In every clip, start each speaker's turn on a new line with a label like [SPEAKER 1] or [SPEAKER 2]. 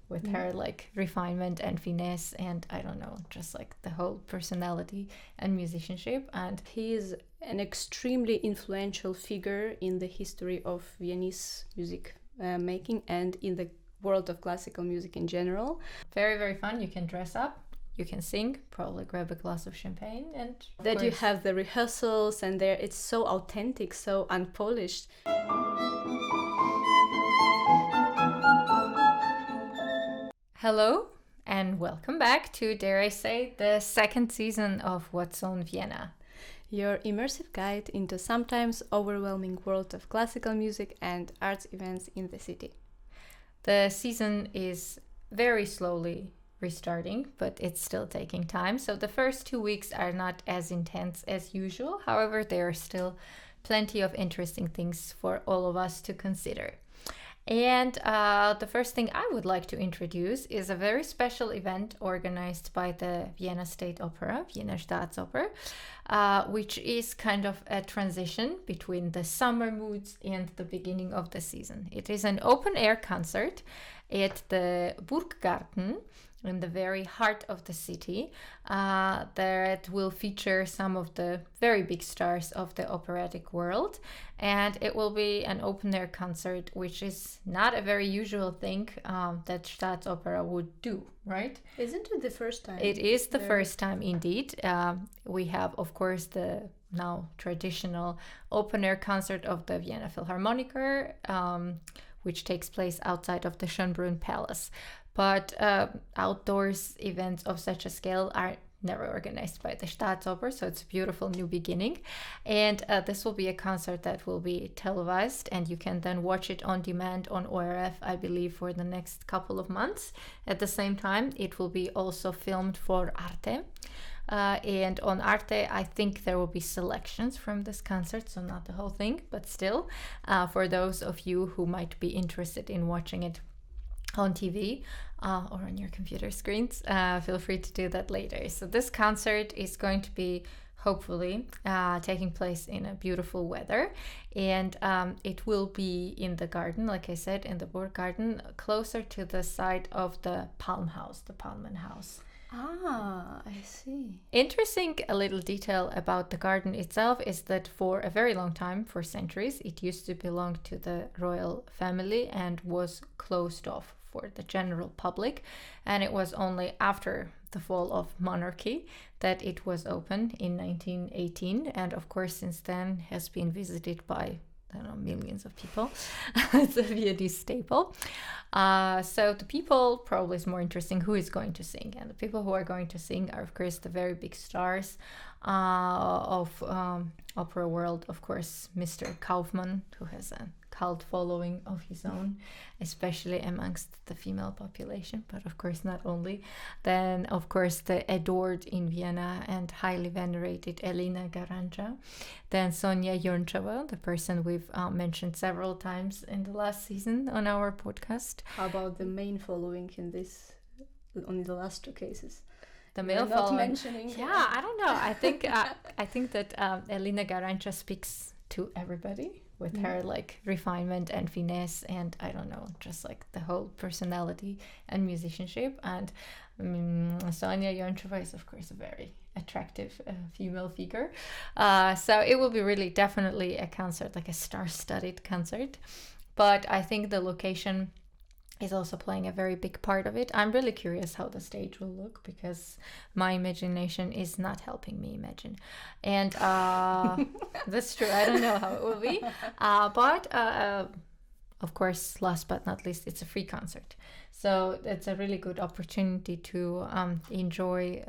[SPEAKER 1] with her like refinement and finesse, and I don't know, just like the whole personality and musicianship. And
[SPEAKER 2] he is an extremely influential figure in the history of Viennese music making and in the world of classical music in general.
[SPEAKER 1] Very, very fun. You can dress up, you can sing, probably grab a glass of champagne, and
[SPEAKER 2] that you have the rehearsals, and there it's so authentic, so unpolished.
[SPEAKER 1] Hello and welcome back to, dare I say, the second season of What's on Vienna,
[SPEAKER 2] your immersive guide into sometimes overwhelming world of classical music and arts events in the city.
[SPEAKER 1] The season is very slowly restarting, but it's still taking time. So the first 2 weeks are not as intense as usual. However, there are still plenty of interesting things for all of us to consider. And the first thing I would like to introduce is a very special event organized by the Vienna State Opera, Wiener Staatsoper, which is kind of a transition between the summer moods and the beginning of the season. It is an open-air concert at the Burggarten in the very heart of the city that will feature some of the very big stars of the operatic world, and it will be an open-air concert, which is not a very usual thing that Staatsoper would do, right?
[SPEAKER 2] Isn't it the first time?
[SPEAKER 1] It is the first time indeed. We have, of course, the now traditional open-air concert of the Vienna Philharmoniker, which takes place outside of the Schönbrunn Palace. But outdoors events of such a scale are never organized by the Staatsoper, so it's a beautiful new beginning. And this will be a concert that will be televised, and you can then watch it on demand on ORF, I believe, for the next couple of months. At the same time, it will be also filmed for Arte. And on Arte, I think there will be selections from this concert, so not the whole thing, but still, for those of you who might be interested in watching it on TV or on your computer screens, feel free to do that later. So this concert is going to be hopefully taking place in a beautiful weather, and it will be in the garden, like I said, in the Burggarten, closer to the site of the Palmhaus, the Palmenhaus.
[SPEAKER 2] Ah, I see.
[SPEAKER 1] Interesting, a little detail about the garden itself is that for a very long time, for centuries, it used to belong to the royal family and was closed off for the general public, and it was only after the fall of monarchy that it was opened in 1918, and of course since then has been visited by, I don't know, millions of people. It's a Viennese staple. So the people, probably is more interesting who is going to sing, and the people who are going to sing are of course the very big stars of opera world. Of course, Mr. Kaufmann, who has a cult following of his own, especially amongst the female population, but of course not only. Then of course the adored in Vienna and highly venerated Elena Garanca. Then Sonia Yoncheva, the person we've mentioned several times in the last season on our podcast.
[SPEAKER 2] How about the main following in this, only the last two cases?
[SPEAKER 1] The male following.
[SPEAKER 2] Yeah,
[SPEAKER 1] I don't know. I think that Elena Garanca speaks to everybody with her like refinement and finesse, and I don't know, just like the whole personality and musicianship. And Sonia Yoncheva is of course a very attractive female figure. So it will be really definitely a concert, like a star-studded concert. But I think the location is also playing a very big part of it. I'm really curious how the stage will look, because my imagination is not helping me imagine. And that's true. I don't know how it will be. But of course, last but not least, it's a free concert. So it's a really good opportunity to enjoy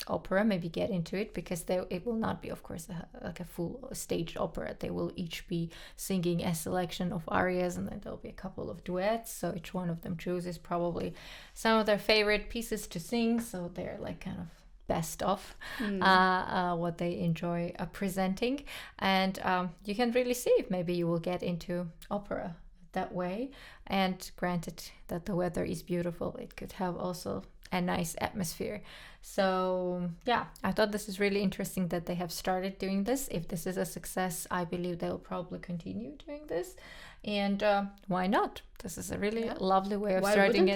[SPEAKER 1] opera, maybe get into it, because it will not be, of course, like a full staged opera. They will each be singing a selection of arias, and then there'll be a couple of duets. So each one of them chooses probably some of their favorite pieces to sing. So they're like kind of best of what they enjoy presenting. And you can really see if maybe you will get into opera that way. And granted that the weather is beautiful, it could have also a nice atmosphere. So yeah, I thought this is really interesting that they have started doing this. If this is a success, I believe they'll probably continue doing this. And why not? This is a really lovely way of starting.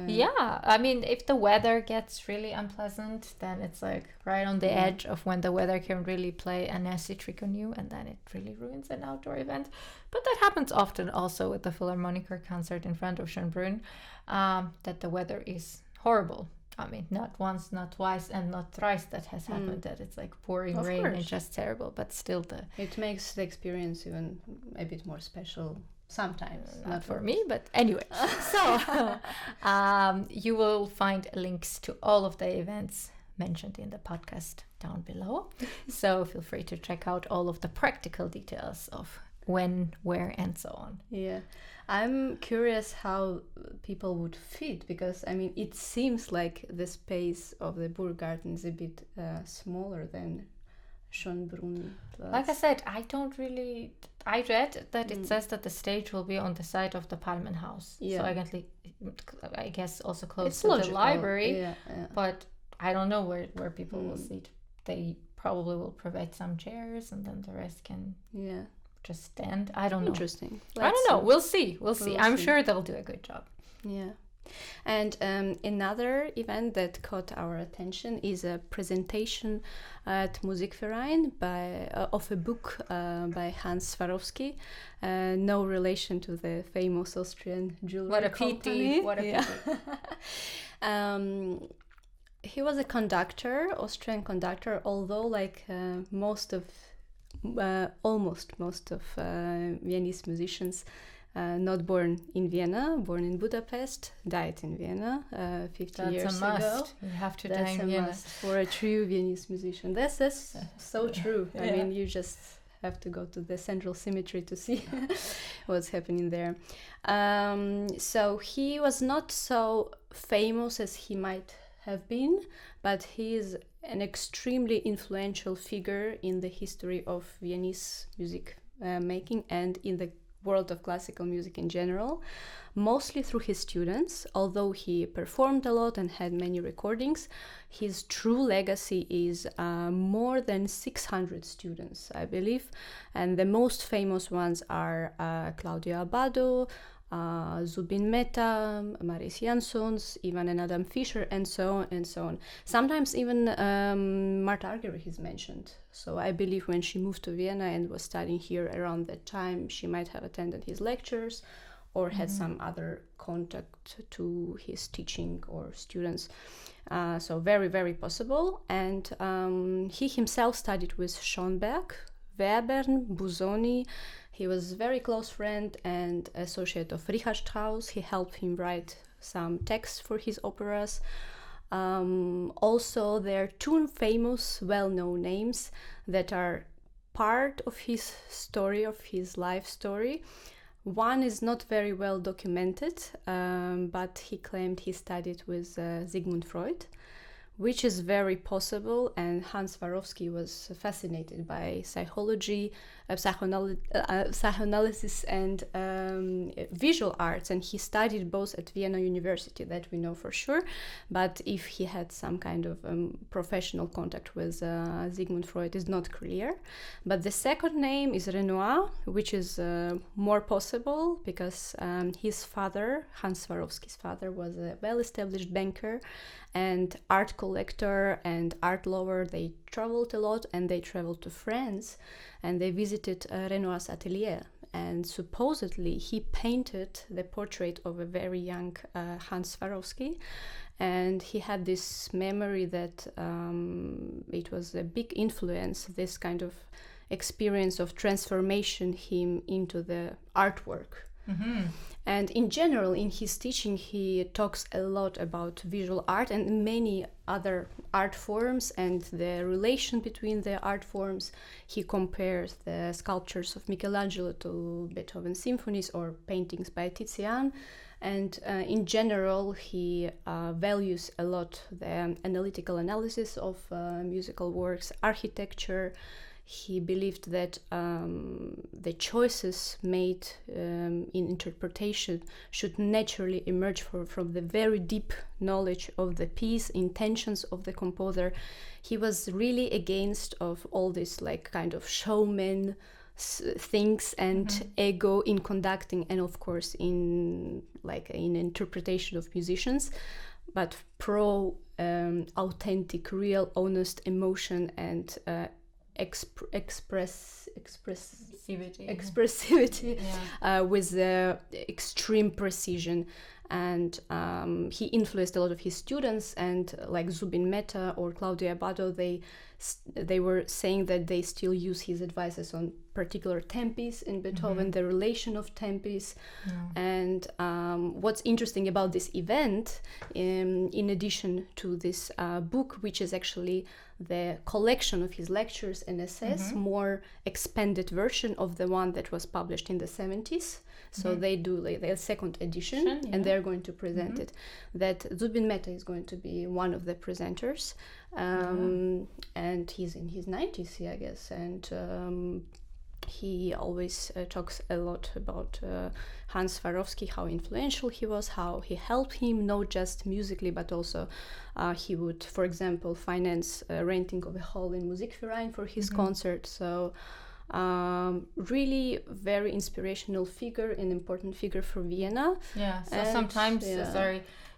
[SPEAKER 1] Yeah, I mean, if the weather gets really unpleasant, then it's like right on the edge of when the weather can really play a nasty trick on you, and then it really ruins an outdoor event. But that happens often also with the Philharmoniker concert in front of Schönbrunn, that the weather is horrible. I mean, not once, not twice, and not thrice that has happened, that it's like pouring rain and just terrible, but still
[SPEAKER 2] it makes the experience even a bit more special sometimes.
[SPEAKER 1] Not for me, but anyway. So you will find links to all of the events mentioned in the podcast down below. So feel free to check out all of the practical details of when, where, and so on.
[SPEAKER 2] Yeah. I'm curious how people would fit, because I mean, it seems like the space of the Burggarten is a bit smaller than Schönbrunn.
[SPEAKER 1] Like I said, I read that it says that the stage will be on the side of the Palmenhaus. So I guess also close to the library. But I don't know where people will sit. They probably will provide some chairs, and then the rest can just stand. I don't know.
[SPEAKER 2] Interesting.
[SPEAKER 1] I don't know. We'll see. I'm sure they'll do a good job.
[SPEAKER 2] Yeah. And another event that caught our attention is a presentation at Musikverein of a book by Hans Swarowsky. No relation to the famous Austrian jewelry company. What a pity. He was a conductor, Austrian conductor, although like almost most of Viennese musicians, not born in Vienna, born in Budapest, died in Vienna 50 years ago.
[SPEAKER 1] You have to die in Vienna.
[SPEAKER 2] Must for a true Viennese musician. This is so true. I mean, you just have to go to the Central Cemetery to see what's happening there. So he was not so famous as he might have been, but he is an extremely influential figure in the history of Viennese music making and in the world of classical music in general, mostly through his students. Although he performed a lot and had many recordings, his true legacy is more than 600 students, I believe, and the most famous ones are Claudio Abbado, Zubin Mehta, Maris Jansons, Ivan and Adam Fischer, and so on and so on. Sometimes even Marta Argerich is mentioned. So I believe when she moved to Vienna and was studying here around that time, she might have attended his lectures or had some other contact to his teaching or students. So very, very possible. And he himself studied with Schoenberg, Webern, Busoni. He was a very close friend and associate of Richard Strauss. He helped him write some texts for his operas. Also, there are two famous, well-known names that are part of his story, of his life story. One is not very well documented, but he claimed he studied with Sigmund Freud, which is very possible, and Hans Swarowsky was fascinated by psychology, psychoanalysis and visual arts, and he studied both at Vienna University, that we know for sure, but if he had some kind of professional contact with Sigmund Freud is not clear. But the second name is Renoir, which is more possible because his father, Hans Swarowsky's father, was a well-established banker and art collector and art lover. They traveled a lot, and they traveled to France, and they visited Renoir's atelier. And supposedly he painted the portrait of a very young Hans Swarowsky, and he had this memory that it was a big influence, this kind of experience of transformation him into the artwork. Mm-hmm. And in general, in his teaching, he talks a lot about visual art and many other art forms and the relation between the art forms. He compares the sculptures of Michelangelo to Beethoven symphonies or paintings by Tizian. And in general, he values a lot the analytical analysis of musical works, architecture. he believed that the choices made in interpretation should naturally emerge from the very deep knowledge of the piece, intentions of the composer. He was really against of all this like kind of showman things and ego in conducting, and of course in interpretation of musicians, but pro authentic, real, honest emotion and expressivity with extreme precision. And he influenced a lot of his students, and like Zubin, Mehta or Claudia Abbado, they were saying that they still use his advices on particular tempis in Beethoven, the relation of tempis. And what's interesting about this event, in addition to this book, which is actually the collection of his lectures and essays, more expanded version of the one that was published in the 70s. So they do like their second edition, and they're going to present it. That Zubin Mehta is going to be one of the presenters, and he's in his 90s, I guess, and he always talks a lot about Hans Swarowsky, how influential he was, how he helped him not just musically, but also he would, for example, finance renting of a hall in Musikverein for his concert. So really very inspirational figure, an important figure for Vienna.
[SPEAKER 1] So and sometimes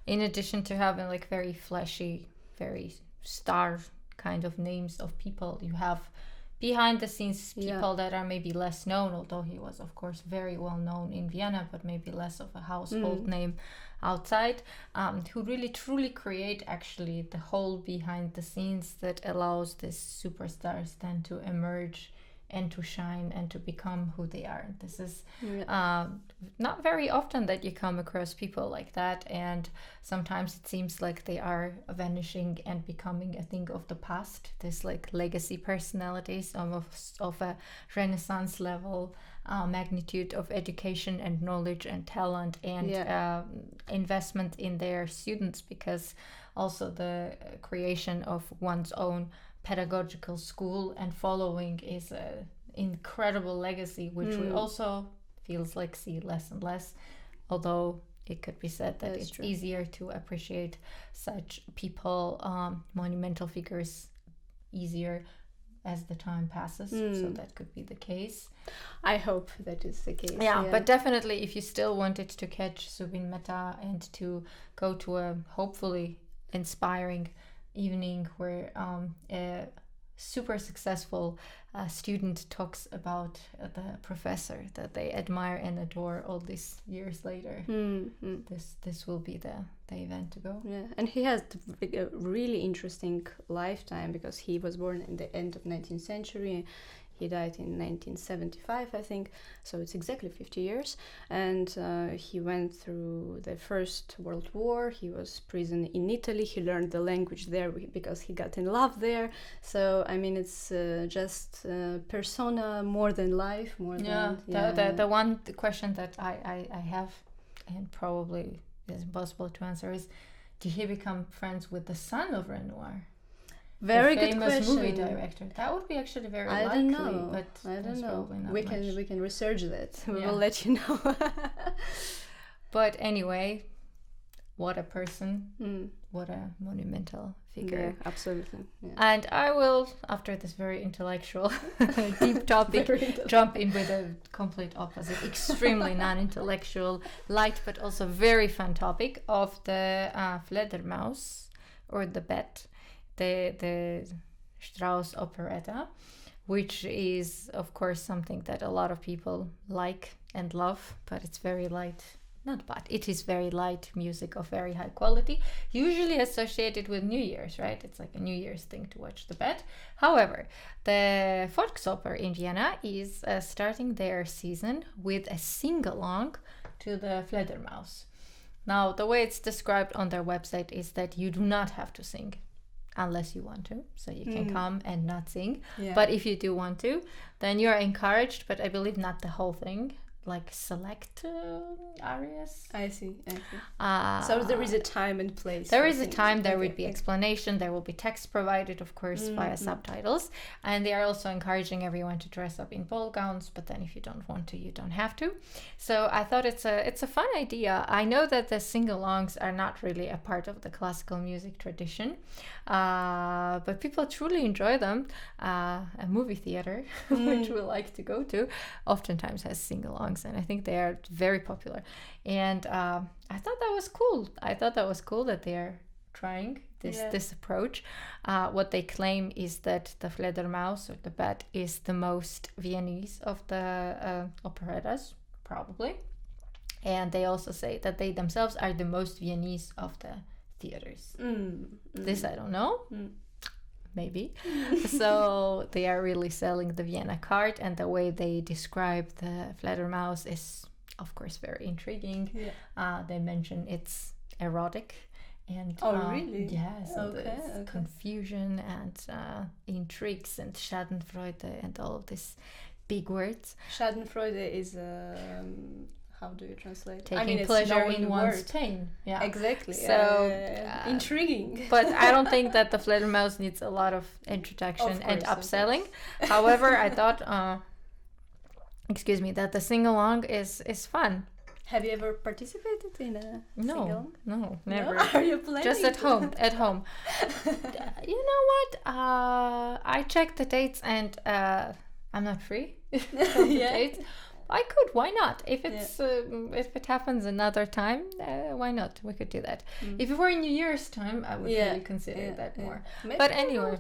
[SPEAKER 1] in addition to having like very flashy, very star kind of names of people, you have behind the scenes people that are maybe less known, although he was of course very well known in Vienna, but maybe less of a household name outside, who really truly create actually the whole behind the scenes that allows these superstars then to emerge and to shine and to become who they are. This is not very often that you come across people like that, and sometimes it seems like they are vanishing and becoming a thing of the past. This like legacy personalities of a Renaissance level magnitude of education and knowledge and talent and investment in their students, because also the creation of one's own pedagogical school and following is an incredible legacy, which we also feels like see less and less, although it could be said that it's easier to appreciate such people, monumental figures, easier as the time passes. So that could be the case. I hope that is the case. But definitely if you still wanted to catch Zubin Mehta and to go to a hopefully inspiring evening where a super successful student talks about the professor that they admire and adore all these years later, this will be the event to go. And he has a really interesting lifetime, because he was born in the end of 19th century. He died in 1975, I think, so it's exactly 50 years. And he went through the First World War. He was imprisoned in Italy. He learned the language there because he got in love there. So, I mean, it's just persona more than life, more than... The one question that I have, and probably is impossible to answer, is, did he become friends with the son of Renoir? Very good question. Famous movie director. That would be actually very likely. I don't know. But I don't know. We can research that. We will let you know. But anyway, what a person! What a monumental figure! Yeah, absolutely. Yeah. And I will, after this very intellectual, deep topic, jump in with a complete opposite, extremely non-intellectual, light but also very fun topic of the Fledermaus, or the Bat. The Strauss operetta, which is of course something that a lot of people like and love, but it's very light, it is very light music of very high quality, usually associated with New Year's, right? It's like a New Year's thing to watch the Bat. However, the Volksoper in Vienna is starting their season with a sing-along to the Fledermaus. Now, the way it's described on their website is that you do not have to sing unless you want to, so you can come and not sing. But if you do want to, then you're encouraged, but I believe not the whole thing. like select arias.
[SPEAKER 2] I see. So there is a time and place.
[SPEAKER 1] There is a time, there would be explanation, there will be text provided, of course, via subtitles. And they are also encouraging everyone to dress up in ball gowns, but then if you don't want to, you don't have to. So I thought it's a fun idea. I know that the sing-alongs are not really a part of the classical music tradition, but people truly enjoy them. A movie theater, which we like to go to, oftentimes has sing-alongs, and I think they are very popular. And I thought that was cool. I thought that was cool that they're trying this approach. What they claim is that the Fledermaus, or the bat, is the most Viennese of the operettas, probably. And they also say that they themselves are the most Viennese of the theaters. This I don't know. Maybe. So they are really selling the Vienna card, and the way they describe the Fledermaus is, of course, very intriguing. They mention it's erotic, and
[SPEAKER 2] really?
[SPEAKER 1] Yeah, so there's confusion and intrigues and Schadenfreude and all of these big words.
[SPEAKER 2] Schadenfreude is how do you translate?
[SPEAKER 1] Taking pleasure in one's pain. Yeah,
[SPEAKER 2] exactly.
[SPEAKER 1] So
[SPEAKER 2] intriguing.
[SPEAKER 1] But I don't think that the Fledermaus needs a lot of introduction and upselling. However, I thought, that the sing-along is fun.
[SPEAKER 2] Have you ever participated in a sing-along?
[SPEAKER 1] No, never.
[SPEAKER 2] No? Are you planning?
[SPEAKER 1] Just at home. You know what? I checked the dates, and I'm not free. Dates. I could. Why not? If it's if it happens another time, why not? We could do that. If it were in New Year's time, I would really consider that more.
[SPEAKER 2] Maybe
[SPEAKER 1] but anyway,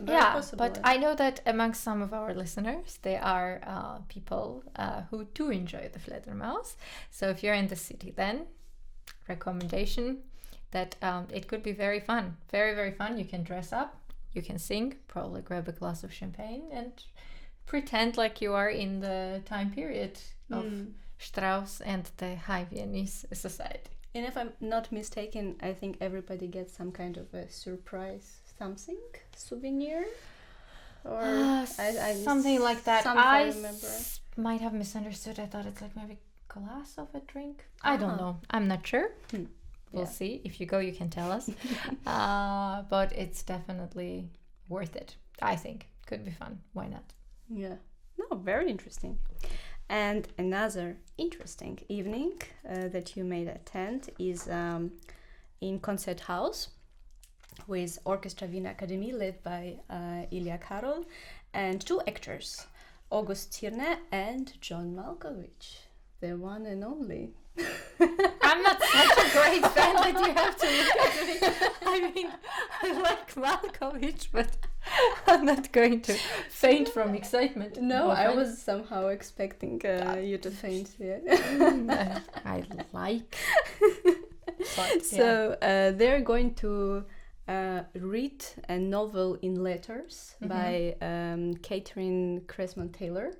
[SPEAKER 2] possible.
[SPEAKER 1] but I know that amongst some of our listeners, there are people who do enjoy the Fledermaus. So if you're in the city, then recommendation that it could be very fun, very, very fun. You can dress up, you can sing, probably grab a glass of champagne, and pretend like you are in the time period of Strauss and the high Viennese society.
[SPEAKER 2] And if I'm not mistaken, I think everybody gets some kind of a surprise souvenir, or
[SPEAKER 1] something like that.
[SPEAKER 2] I remember.
[SPEAKER 1] Might have misunderstood. I thought it's like maybe glass of a drink. I don't know. I'm not sure. We'll see. If you go, you can tell us. But it's definitely worth it. I think could be fun. Why not?
[SPEAKER 2] Yeah, no, very interesting. And another interesting evening that you may attend is in concert house with Orchestra Wiener Akademie, led by Ilya Karol, and two actors, August Tirne and John Malkovich, the one and only.
[SPEAKER 1] I'm not such a great fan that you have to look at me. I mean, I like Malkovich, but I'm not going to faint from excitement.
[SPEAKER 2] No, I was somehow expecting you to faint.
[SPEAKER 1] I like. But,
[SPEAKER 2] so they're going to read a novel in letters by Catherine Cressman Taylor.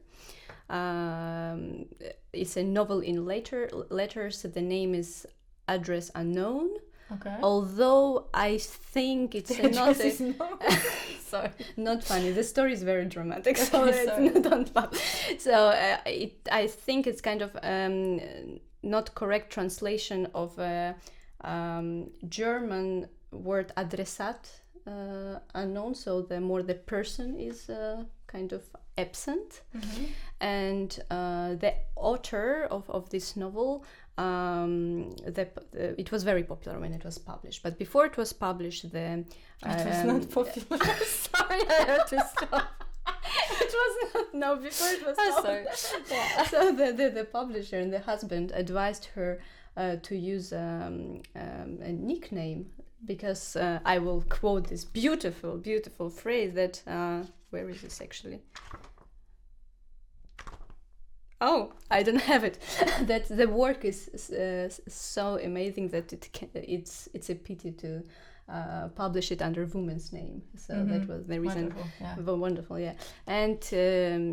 [SPEAKER 2] It's a novel in letters. The name is Address Unknown.
[SPEAKER 1] Okay.
[SPEAKER 2] Although I think it's not
[SPEAKER 1] sorry,
[SPEAKER 2] not funny. The story is very dramatic, so it's not fun. So I think it's kind of not correct translation of a German word Adressat, unknown. So the person is kind of absent, and the author of this novel. It was very popular when it was published, but before it was published, it
[SPEAKER 1] was not popular. Sorry, I have to stop.
[SPEAKER 2] It was not. No, before it was published. Yeah. So the publisher and the husband advised her to use a nickname, because I will quote this beautiful phrase that where is this actually? Oh, I don't have it. That the work is so amazing that it's a pity to publish it under woman's name. So that was the reason. Wonderful, yeah. And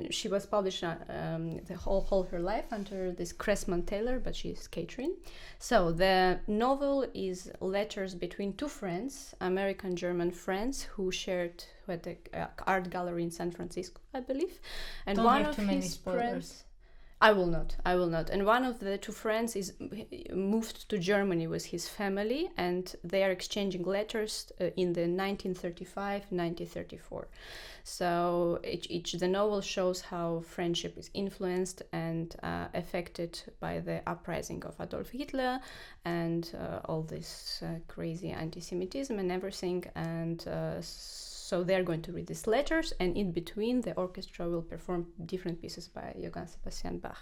[SPEAKER 2] she was published the whole her life under this Cressman Taylor, but she's Catherine. So the novel is letters between two friends, American-German friends, who had an art gallery in San Francisco, I believe. And
[SPEAKER 1] don't
[SPEAKER 2] one
[SPEAKER 1] have
[SPEAKER 2] of
[SPEAKER 1] too many
[SPEAKER 2] his
[SPEAKER 1] spoilers.
[SPEAKER 2] friends. I will not. And one of the two friends is moved to Germany with his family, and they are exchanging letters in the 1935, 1934. So the novel shows how friendship is influenced and affected by the uprising of Adolf Hitler and all this crazy anti-Semitism and everything. And so they're going to read these letters, and in between, the orchestra will perform different pieces by Johann Sebastian Bach.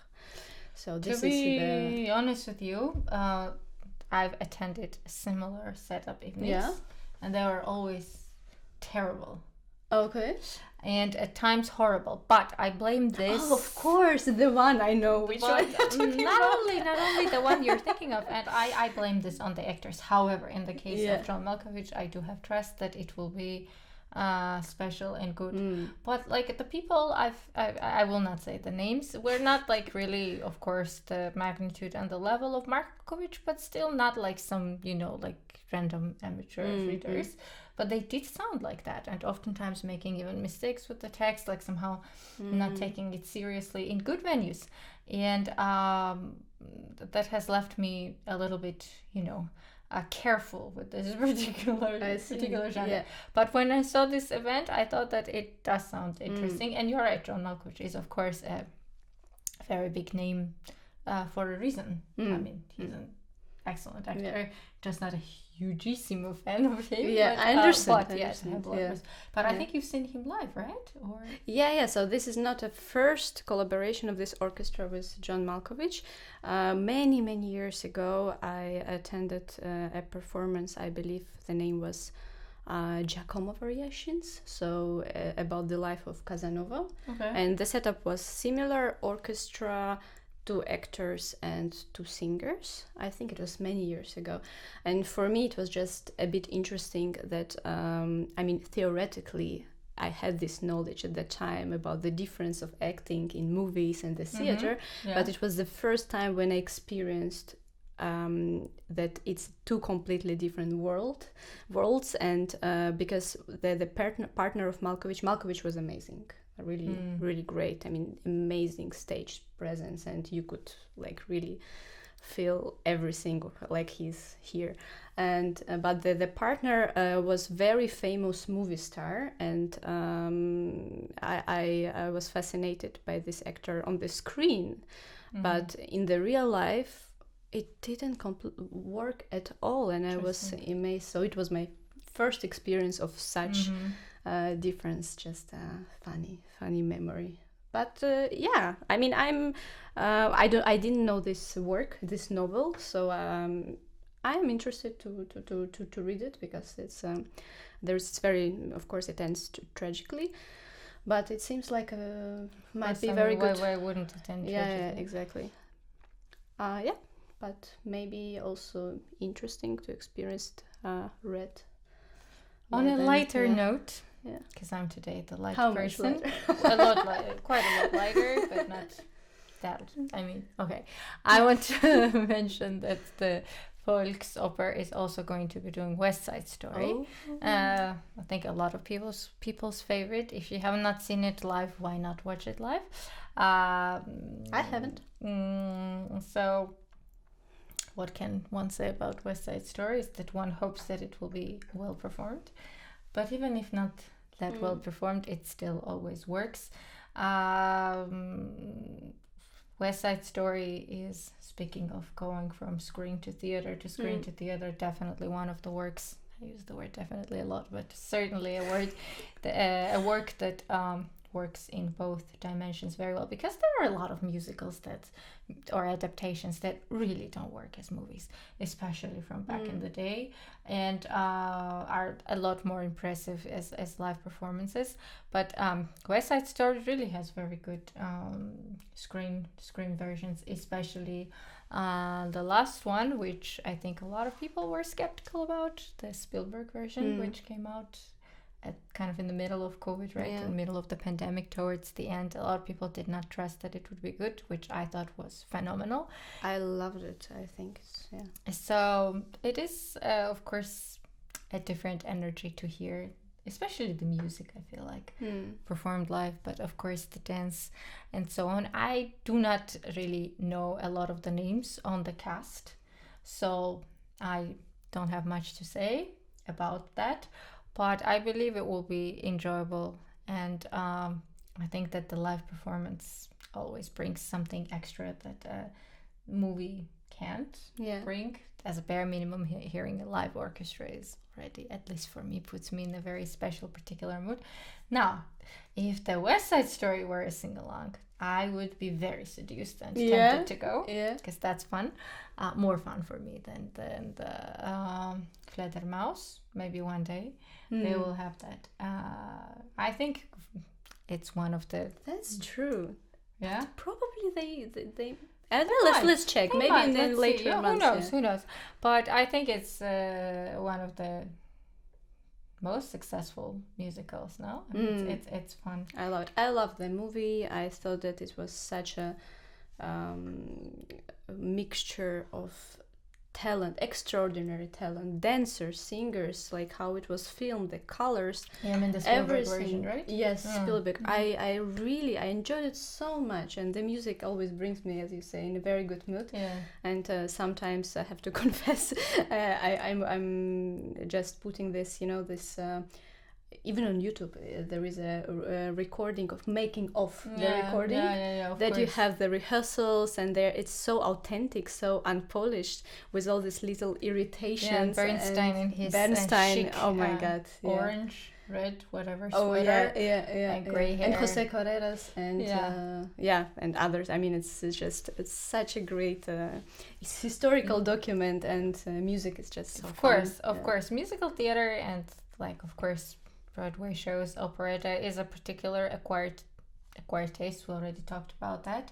[SPEAKER 2] So this
[SPEAKER 1] to be honest with you, I've attended similar setup evenings, and they were always terrible.
[SPEAKER 2] Okay.
[SPEAKER 1] And at times horrible, but I blame this.
[SPEAKER 2] Oh, of course, the one I know. Which one?
[SPEAKER 1] Not only the one you're thinking of, and I blame this on the actors. However, in the case of John Malkovich, I do have trust that it will be special and good. But like the people I will not say the names. We're not like really, of course, the magnitude and the level of Malkovich, but still not like some like random amateur readers. But they did sound like that, and oftentimes making even mistakes with the text, like somehow not taking it seriously in good venues, and that has left me a little bit careful with this particular genre. Yeah. But when I saw this event, I thought that it does sound interesting. And you're right, John Malkovich is, of course, a very big name for a reason. I mean, he's an excellent actor, just not a hugissimo fan of him.
[SPEAKER 2] Yeah,
[SPEAKER 1] but,
[SPEAKER 2] I understand.
[SPEAKER 1] But I think you've seen him live, right? Or
[SPEAKER 2] yeah. So this is not a first collaboration of this orchestra with John Malkovich. Many years ago, I attended a performance. I believe the name was Giacomo Variations. So about the life of Casanova. Okay. And the setup was similar: orchestra, 2 actors and 2 singers. I think it was many years ago. And for me, it was just a bit interesting that, theoretically, I had this knowledge at the time about the difference of acting in movies and the theater, but it was the first time when I experienced that it's 2 completely different worlds, and because the partner of Malkovich was amazing. Really great. I mean, amazing stage presence, and you could like really feel everything like he's here. And but the partner was very famous movie star, and I was fascinated by this actor on the screen, but in the real life it didn't work at all, and I was amazed. So it was my first experience of such difference. Just funny memory. But I mean, I didn't know this novel, so I'm interested to read it, because it's of course it ends tragically, but it seems like might be very good.
[SPEAKER 1] Why wouldn't it end tragically?
[SPEAKER 2] Yeah, exactly. But maybe also interesting to experience read.
[SPEAKER 1] On a lighter note, because I'm today the light person. Quite a lot lighter, but not that. I mean, okay. I want to mention that the Volksoper is also going to be doing West Side Story. I think a lot of people's favorite. If you have not seen it live, why not watch it live?
[SPEAKER 2] I haven't.
[SPEAKER 1] So what can one say about West Side Story is that one hopes that it will be well performed. But even if not that well performed, it still always works. West Side Story is, speaking of going from screen to theater to screen to theater, definitely one of the works. I use the word definitely a lot, but certainly a work that works in both dimensions very well, because there are a lot of musicals or adaptations that really don't work as movies, especially from back in the day, and are a lot more impressive as live performances. But West Side Story really has very good screen versions, especially the last one, which I think a lot of people were skeptical about, the Spielberg version, which came out at kind of in the middle of COVID, right? In the middle of the pandemic, towards the end. A lot of people did not trust that it would be good, which I thought was phenomenal.
[SPEAKER 2] I loved it, I think. So
[SPEAKER 1] it is, of course, a different energy to hear especially the music, I feel like, performed live, but of course the dance and so on. I do not really know a lot of the names on the cast, so I don't have much to say about that, but I believe it will be enjoyable, and I think that the live performance always brings something extra that a movie can't bring. As a bare minimum, hearing a live orchestra is already, at least for me, puts me in a very special, particular mood. Now, if the West Side Story were a sing-along, I would be very seduced and tempted to go, because that's fun. More fun for me than the Fledermaus. Maybe one day they will have that. I think it's one of the...
[SPEAKER 2] That's true.
[SPEAKER 1] Yeah?
[SPEAKER 2] Probably they let's check. Maybe in the later months.
[SPEAKER 1] Who knows? But I think it's one of the most successful musicals now. It's fun.
[SPEAKER 2] I love it. I love the movie. I thought that it was such a mixture of talent, extraordinary talent, dancers, singers, like how it was filmed, the colors,
[SPEAKER 1] the Spielberg version, right?
[SPEAKER 2] Yes, Spielberg. I really enjoyed it so much, and the music always brings me, as you say, in a very good mood. And sometimes I have to confess, I'm just putting this, this even on YouTube, there is a recording of making of the recording that course. You have the rehearsals, and there it's so authentic, so unpolished, with all these little irritations.
[SPEAKER 1] Bernstein and his chic,
[SPEAKER 2] oh my god,
[SPEAKER 1] orange, red, whatever sweater, and gray hair,
[SPEAKER 2] and Jose Carreras, and and others. I mean, it's such a great it's historical document, and music is just so fun.
[SPEAKER 1] Of course, musical theater and of course. Broadway shows, operetta is a particular acquired taste. We already talked about that,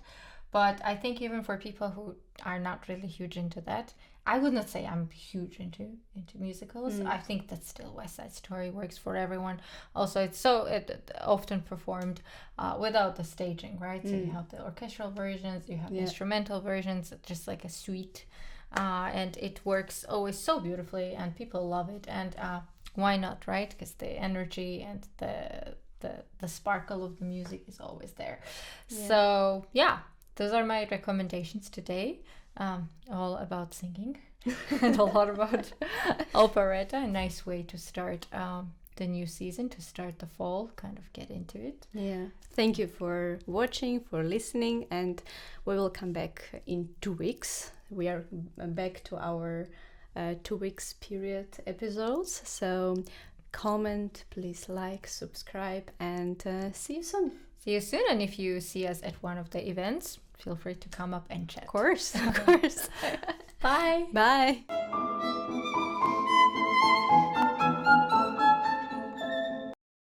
[SPEAKER 1] but I think even for people who are not really huge into that, I would not say I'm huge into musicals. I think that still West Side Story works for everyone. Also, it's often performed without the staging, right? So you have the orchestral versions, you have instrumental versions, just like a suite, and it works always so beautifully, and people love it. And why not, right? Because the energy and the sparkle of the music is always there. So those are my recommendations today. All about singing and a lot about operetta. A nice way to start the new season, to start the fall, kind of get into it.
[SPEAKER 2] Thank you for watching, for listening, and we will come back in 2 weeks. We are back to our 2 weeks period episodes, so comment, please like, subscribe, and see you soon.
[SPEAKER 1] And if you see us at one of the events, feel free to come up and chat.
[SPEAKER 2] Of course.
[SPEAKER 1] Bye.